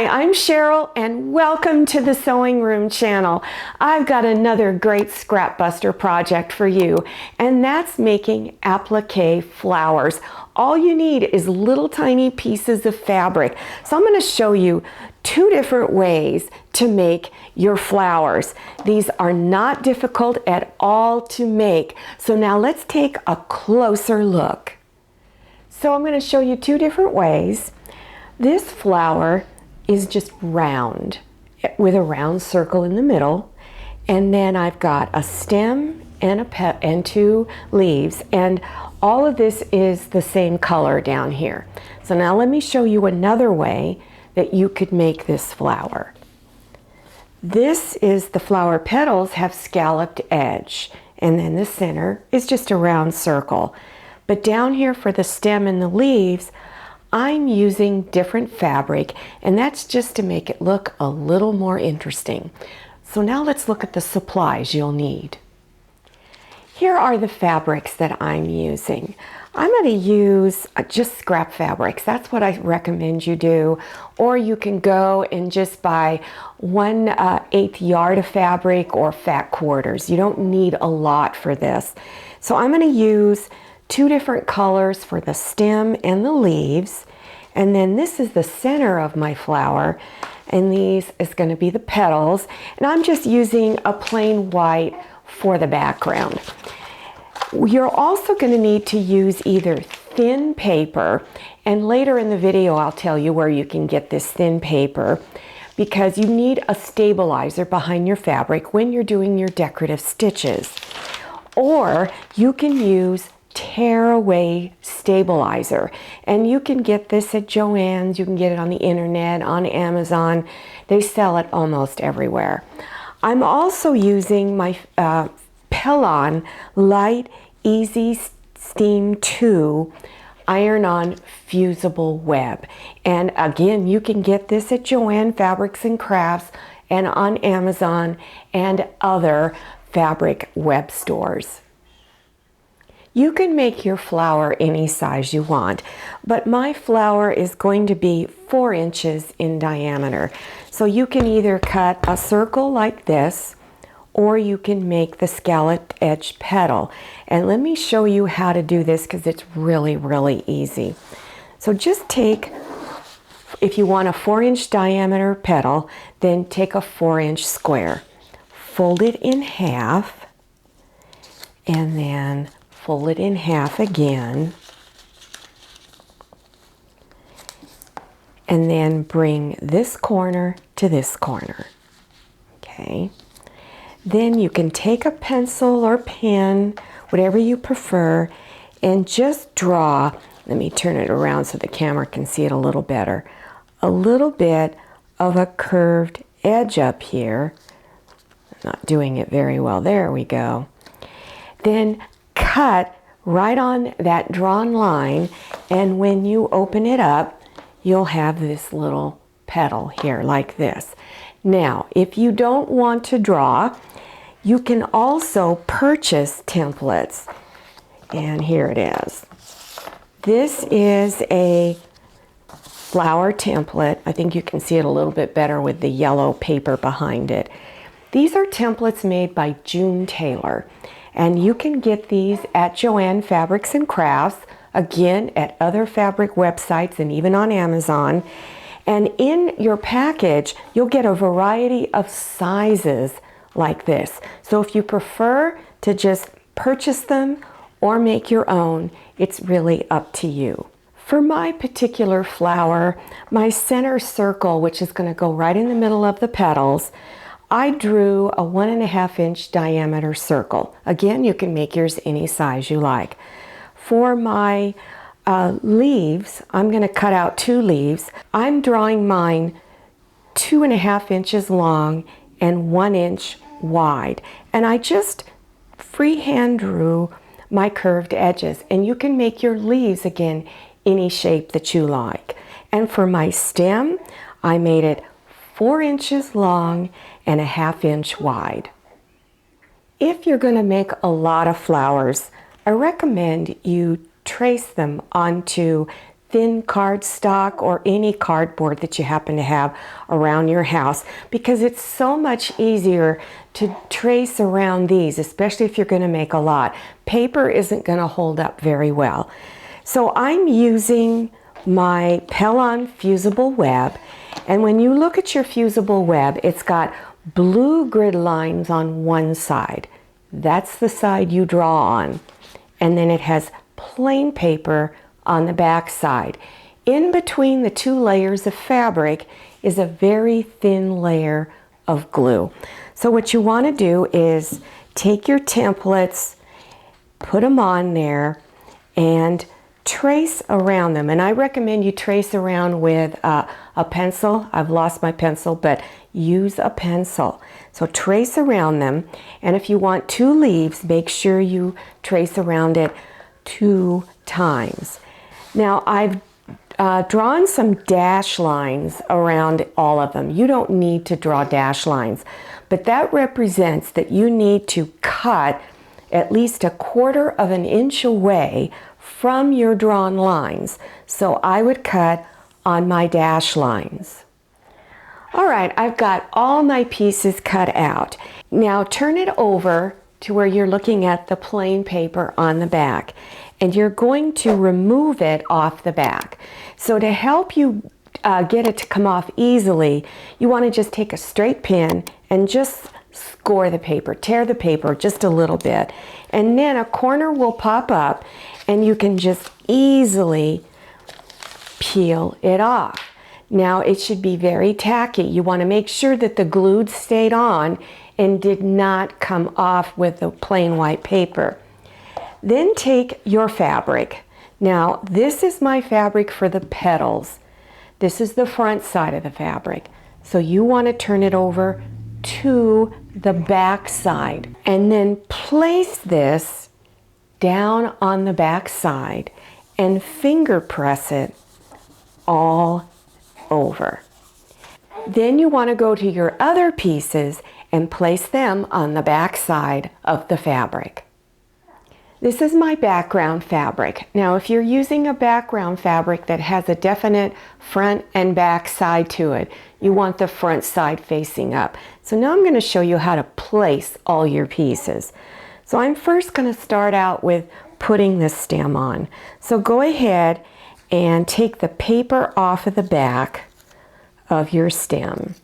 Hi, I'm Cheryl and welcome to the Sewing Room channel. I've got another great scrap buster project for you, and that's making applique flowers. All you need is little tiny pieces of fabric. So I'm going to show you two different ways to make your flowers. These are not difficult at all to make. So now let's take a closer look. So I'm going to show you two different ways. This flower is just round with a round circle in the middle, and then I've got a stem and two leaves, and all of this is the same color down here. So now let me show you another way that you could make this flower. This is the flower petals have scalloped edge, and then the center is just a round circle. But down here for the stem and the leaves, I'm using different fabric, and that's just to make it look a little more interesting. So now let's look at the supplies you'll need. Here are the fabrics that I'm using. I'm going to use just scrap fabrics. That's what I recommend you do. Or you can go and just buy 1/8 yard of fabric or fat quarters. You don't need a lot for this. So I'm going to use two different colors for the stem and the leaves, and then this is the center of my flower, and these is going to be the petals, and I'm just using a plain white for the background. You're also going to need to use either thin paper, and later in the video I'll tell you where you can get this thin paper, because you need a stabilizer behind your fabric when you're doing your decorative stitches. Or you can use tearaway stabilizer, and you can get this at Joann's, you can get it on the internet, on Amazon. They sell it almost everywhere. I'm also using my Pellon Light Easy Steam 2 iron-on fusible web, and again you can get this at Joann Fabrics and Crafts and on Amazon and other fabric web stores. You can make your flower any size you want, but my flower is going to be 4 inches in diameter. So you can either cut a circle like this, or you can make the scalloped edge petal. And let me show you how to do this, because it's really, really easy. So just take, if you want a 4-inch diameter petal, then take a 4-inch square. Fold it in half, and then fold it in half again, and then bring this corner to this corner. Okay. Then you can take a pencil or pen, whatever you prefer, and just draw, let me turn it around so the camera can see it a little better, a little bit of a curved edge up here. I'm not doing it very well. There we go. Then cut right on that drawn line, and when you open it up, you'll have this little petal here like this. Now, if you don't want to draw, you can also purchase templates, and here it is. This is a flower template. I think you can see it a little bit better with the yellow paper behind it. These are templates made by June Taylor, and you can get these at Joann Fabrics and Crafts, again at other fabric websites and even on Amazon. And in your package, you'll get a variety of sizes like this. So if you prefer to just purchase them or make your own, it's really up to you. For my particular flower, my center circle, which is going to go right in the middle of the petals, I drew a 1.5 inch diameter circle. Again, you can make yours any size you like. For my leaves, I'm going to cut out 2 leaves. I'm drawing mine 2.5 inches long and 1 inch wide. And I just freehand drew my curved edges. And you can make your leaves, again, any shape that you like. And for my stem, I made it 4 inches long and 1/2 inch wide. If you're going to make a lot of flowers, I recommend you trace them onto thin cardstock or any cardboard that you happen to have around your house, because it's so much easier to trace around these, especially if you're going to make a lot. Paper isn't going to hold up very well. So I'm using my Pellon fusible web, and when you look at your fusible web, it's got blue grid lines on one side. That's the side you draw on. And then it has plain paper on the back side. In between the two layers of fabric is a very thin layer of glue. So what you want to do is take your templates, put them on there, and trace around them. And I recommend you trace around with a pencil. I've lost my pencil, but use a pencil. So trace around them. And if you want 2 leaves, make sure you trace around it 2 times. Now I've drawn some dash lines around all of them. You don't need to draw dash lines, but that represents that you need to cut at least 1/4 of an inch away from your drawn lines. So I would cut on my dash lines. All right, I've got all my pieces cut out. Now turn it over to where you're looking at the plain paper on the back, and you're going to remove it off the back. So to help you get it to come off easily, you want to just take a straight pin and just score the paper, tear the paper just a little bit, and then a corner will pop up and you can just easily peel it off. Now it should be very tacky. You want to make sure that the glue stayed on and did not come off with the plain white paper. Then take your fabric. Now this is my fabric for the petals. This is the front side of the fabric. So you want to turn it over to the back side and then place this down on the back side and finger press it all over. Then you want to go to your other pieces and place them on the back side of the fabric. This is my background fabric. Now if you're using a background fabric that has a definite front and back side to it, you want the front side facing up. So now I'm going to show you how to place all your pieces. So I'm first going to start out with putting the stem on. So go ahead and take the paper off of the back of your stem.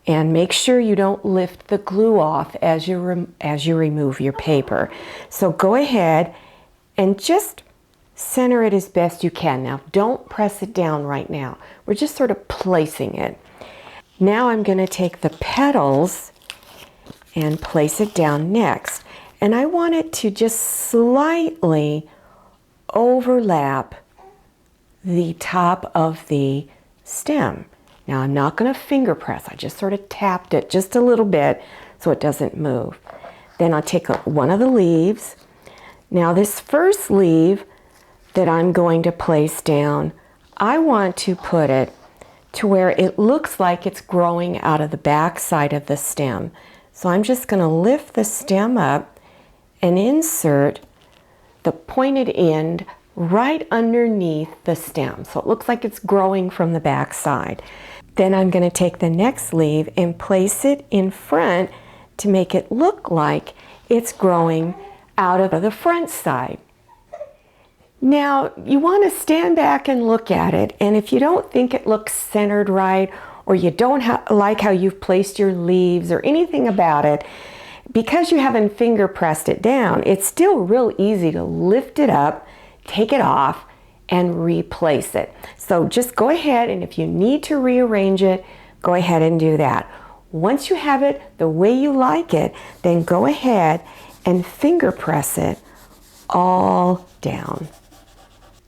And make sure you don't lift the glue off as you remove your paper. So go ahead and just center it as best you can. Now don't press it down right now. We're just sort of placing it. Now I'm going to take the petals and place it down next. And I want it to just slightly overlap the top of the stem. Now I'm not going to finger press. I just sort of tapped it just a little bit so it doesn't move. Then I'll take one of the leaves. Now this first leaf that I'm going to place down, I want to put it to where it looks like it's growing out of the back side of the stem. So I'm just going to lift the stem up and insert the pointed end right underneath the stem. So it looks like it's growing from the back side. Then I'm going to take the next leaf and place it in front to make it look like it's growing out of the front side. Now you want to stand back and look at it, and if you don't think it looks centered right, or you don't like how you've placed your leaves or anything about it, because you haven't finger pressed it down, it's still real easy to lift it up, take it off, and replace it. So just go ahead, and if you need to rearrange it, go ahead and do that. Once you have it the way you like it, then go ahead and finger press it all down.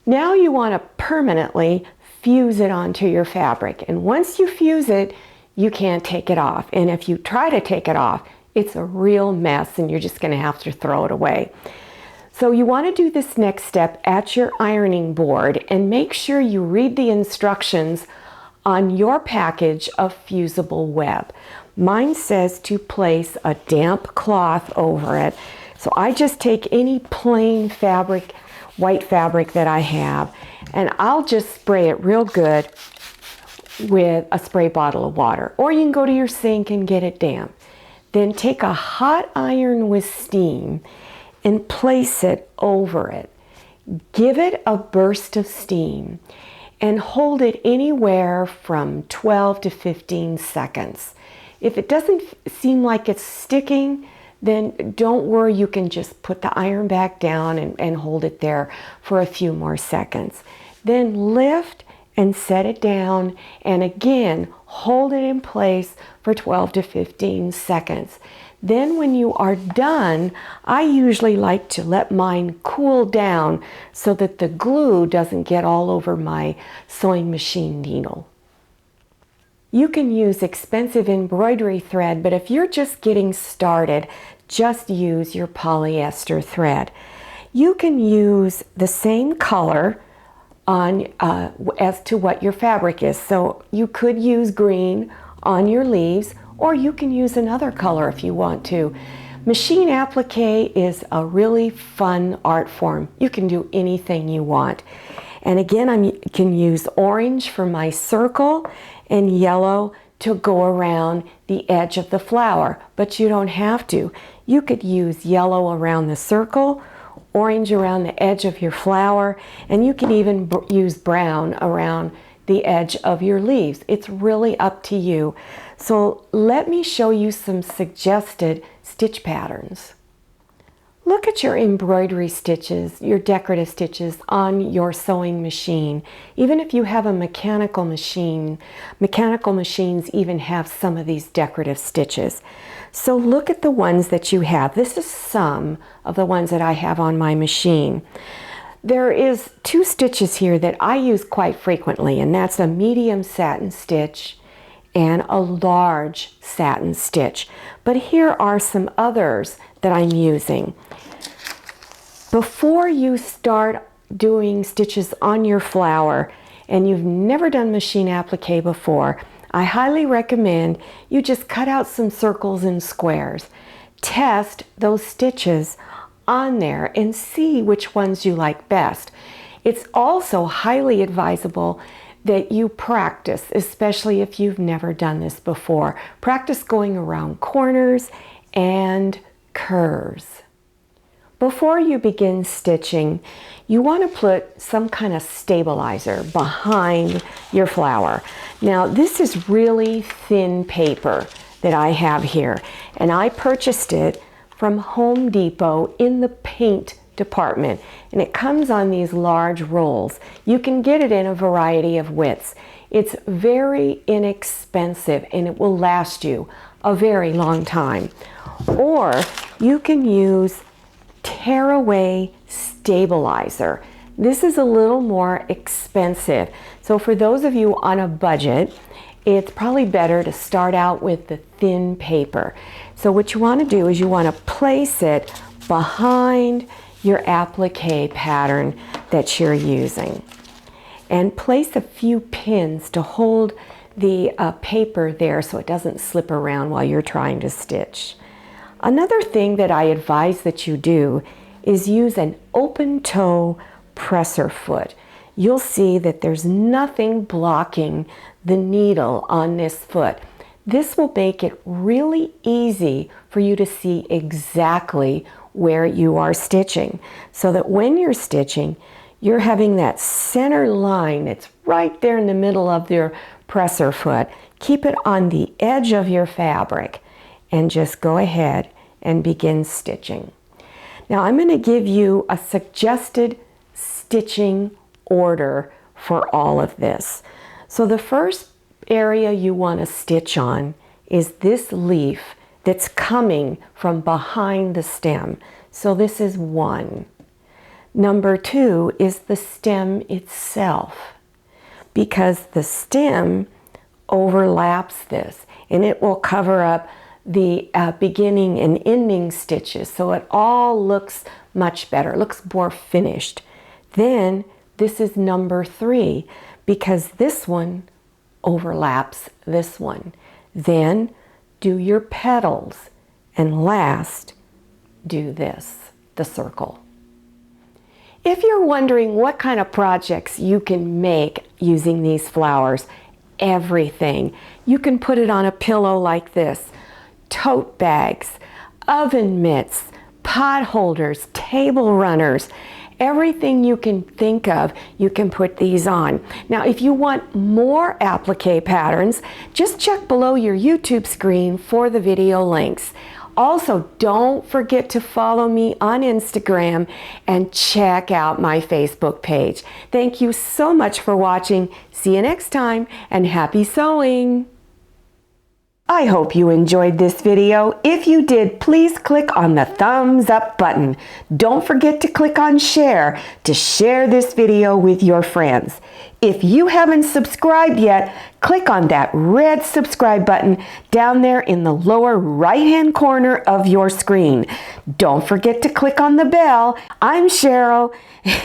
Now you want to permanently fuse it onto your fabric, and once you fuse it, you can't take it off. And if you try to take it off, it's a real mess and you're just going to have to throw it away. So you want to do this next step at your ironing board and make sure you read the instructions on your package of fusible web. Mine says to place a damp cloth over it. So I just take any plain fabric, white fabric that I have, And I'll just spray it real good with a spray bottle of water. Or you can go to your sink and get it damp. Then take a hot iron with steam and place it over it. Give it a burst of steam and hold it anywhere from 12 to 15 seconds. If it doesn't seem like it's sticking, then don't worry, you can just put the iron back down and hold it there for a few more seconds. Then lift and set it down, and again, hold it in place for 12 to 15 seconds. Then when you are done, I usually like to let mine cool down so that the glue doesn't get all over my sewing machine needle. You can use expensive embroidery thread, but if you're just getting started, just use your polyester thread. You can use the same color on as to what your fabric is. So you could use green on your leaves, or you can use another color if you want to. Machine applique is a really fun art form. You can do anything you want. And again, I can use orange for my circle and yellow to go around the edge of the flower, but you don't have to. You could use yellow around the circle, orange around the edge of your flower, and you can even use brown around the edge of your leaves. It's really up to you. So let me show you some suggested stitch patterns. Look at your embroidery stitches, your decorative stitches on your sewing machine. Even if you have a mechanical machine, mechanical machines even have some of these decorative stitches. So look at the ones that you have. This is some of the ones that I have on my machine. There is 2 stitches here that I use quite frequently, and that's a medium satin stitch and a large satin stitch. But here are some others that I'm using. Before you start doing stitches on your flower and you've never done machine applique before, I highly recommend you just cut out some circles and squares. Test those stitches on there and see which ones you like best. It's also highly advisable that you practice, especially if you've never done this before. Practice going around corners and curves. Before you begin stitching, you want to put some kind of stabilizer behind your flower. Now, this is really thin paper that I have here, and I purchased it from Home Depot in the paint department, and it comes on these large rolls. You can get it in a variety of widths. It's very inexpensive and it will last you a very long time. Or you can use tearaway stabilizer. This is a little more expensive. So for those of you on a budget, it's probably better to start out with the thin paper. So what you want to do is you want to place it behind your applique pattern that you're using. And place a few pins to hold the paper there so it doesn't slip around while you're trying to stitch. Another thing that I advise that you do is use an open toe presser foot. You'll see that there's nothing blocking the needle on this foot. This will make it really easy for you to see exactly where you are stitching, so that when you're stitching, you're having that center line that's right there in the middle of your presser foot. Keep it on the edge of your fabric and just go ahead and begin stitching. Now I'm going to give you a suggested stitching order for all of this. So the first area you want to stitch on is this leaf that's coming from behind the stem. So this is 1. Number 2 is the stem itself, because the stem overlaps this and it will cover up the beginning and ending stitches, so it all looks much better, looks more finished. Then this is number 3, because this one overlaps this one. Then do your petals, and last do this, the circle. If you're wondering what kind of projects you can make using these flowers, everything. You can put it on a pillow like this, tote bags, oven mitts, pot holders, table runners, everything you can think of, you can put these on. Now, if you want more applique patterns, just check below your YouTube screen for the video links. Also, don't forget to follow me on Instagram and check out my Facebook page. Thank you so much for watching. See you next time, and happy sewing! I hope you enjoyed this video. If you did, please click on the thumbs up button. Don't forget to click on share to share this video with your friends. If you haven't subscribed yet, click on that red subscribe button down there in the lower right-hand corner of your screen. Don't forget to click on the bell. I'm Cheryl,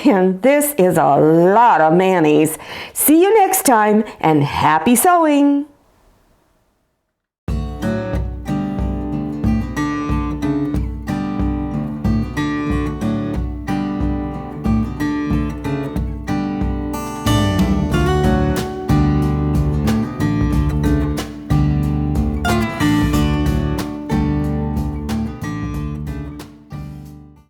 and this is a lot of mayonnaise. See you next time, and happy sewing!